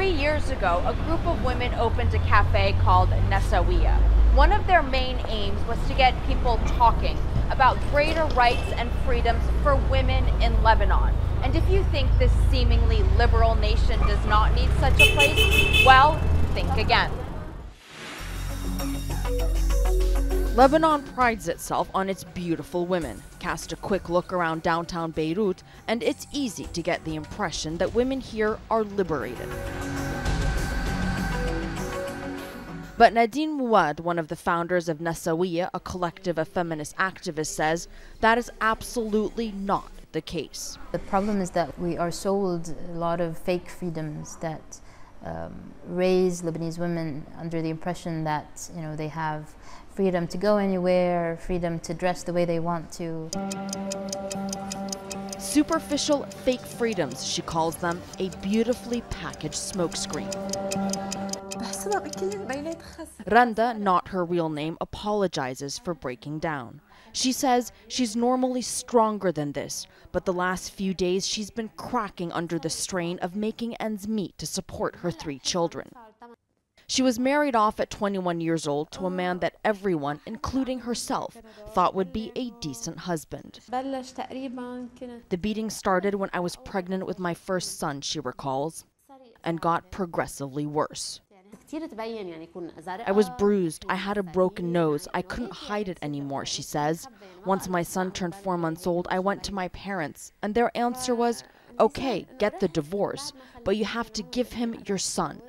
3 years ago, a group of women opened a cafe called Nasawiya. One of their main aims was to get people talking about greater rights and freedoms for women in Lebanon. And if you think this seemingly liberal nation does not need such a place, well, think again. Lebanon prides itself on its beautiful women. Cast a quick look around downtown Beirut, and it's easy to get the impression that women here are liberated. But Nadine Mouad, one of the founders of Nasawiya, a collective of feminist activists, says that is absolutely not the case. The problem is that we are sold a lot of fake freedoms that raise Lebanese women under the impression that, you know, they have freedom to go anywhere, freedom to dress the way they want to. Superficial fake freedoms, she calls them, a beautifully packaged smokescreen. Randa, not her real name, apologizes for breaking down. She says she's normally stronger than this, but the last few days she's been cracking under the strain of making ends meet to support her 3 children. She was married off at 21 years old to a man that everyone, including herself, thought would be a decent husband. The beating started when I was pregnant with my first son, she recalls, and got progressively worse. I was bruised, I had a broken nose, I couldn't hide it anymore, she says. Once my son turned 4 months old, I went to my parents, and their answer was, okay, get the divorce, but you have to give him your son.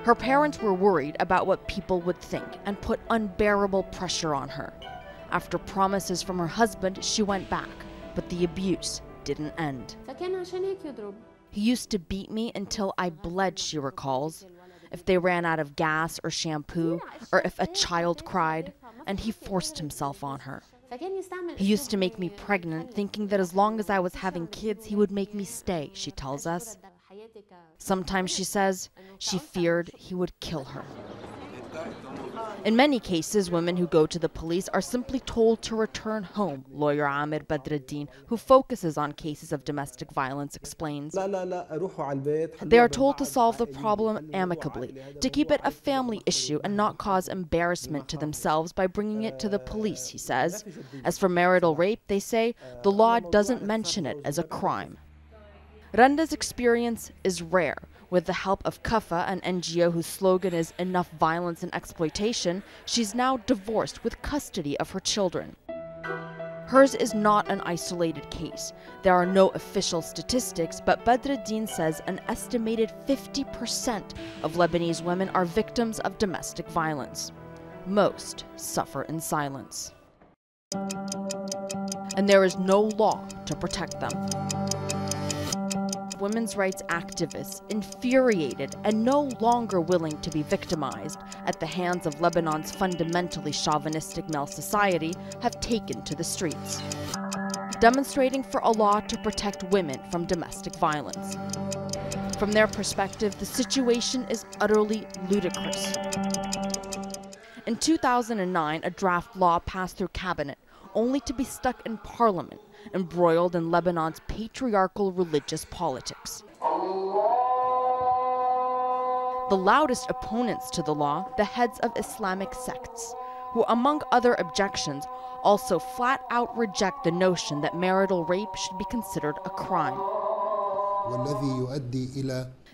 Her parents were worried about what people would think and put unbearable pressure on her. After promises from her husband, she went back, but the abuse didn't end. He used to beat me until I bled, she recalls. If they ran out of gas or shampoo, or if a child cried, and he forced himself on her. He used to make me pregnant, thinking that as long as I was having kids, he would make me stay, she tells us. Sometimes, she says, she feared he would kill her. In many cases, women who go to the police are simply told to return home, lawyer Amir Badreddin, who focuses on cases of domestic violence, explains. They are told to solve the problem amicably, to keep it a family issue and not cause embarrassment to themselves by bringing it to the police, he says. As for marital rape, they say, the law doesn't mention it as a crime. Randa's experience is rare. With the help of Kafa, an NGO whose slogan is Enough Violence and Exploitation, she's now divorced with custody of her children. Hers is not an isolated case. There are no official statistics, but Badreddin says an estimated 50% of Lebanese women are victims of domestic violence. Most suffer in silence. And there is no law to protect them. Women's rights activists, infuriated and no longer willing to be victimized at the hands of Lebanon's fundamentally chauvinistic male society, have taken to the streets, demonstrating for a law to protect women from domestic violence. From their perspective, the situation is utterly ludicrous. In 2009, a draft law passed through cabinet, only to be stuck in parliament, embroiled in Lebanon's patriarchal religious politics. The loudest opponents to the law, the heads of Islamic sects, who, among other objections, also flat out reject the notion that marital rape should be considered a crime.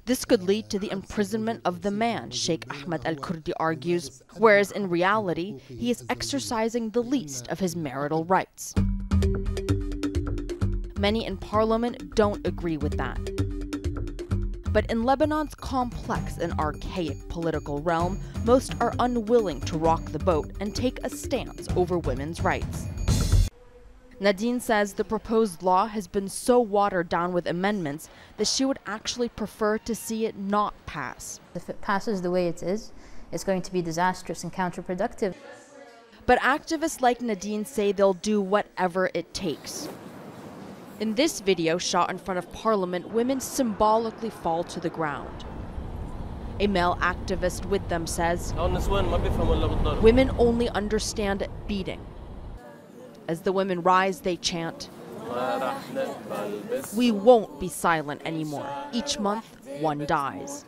This could lead to the imprisonment of the man, Sheikh Ahmed al-Kurdi argues, whereas in reality, he is exercising the least of his marital rights. Many in parliament don't agree with that. But in Lebanon's complex and archaic political realm, most are unwilling to rock the boat and take a stance over women's rights. Nadine says the proposed law has been so watered down with amendments that she would actually prefer to see it not pass. If it passes the way it is, it's going to be disastrous and counterproductive. But activists like Nadine say they'll do whatever it takes. In this video shot in front of Parliament, women symbolically fall to the ground. A male activist with them says, women only understand beating. As the women rise, they chant, we won't be silent anymore. Each month, one dies.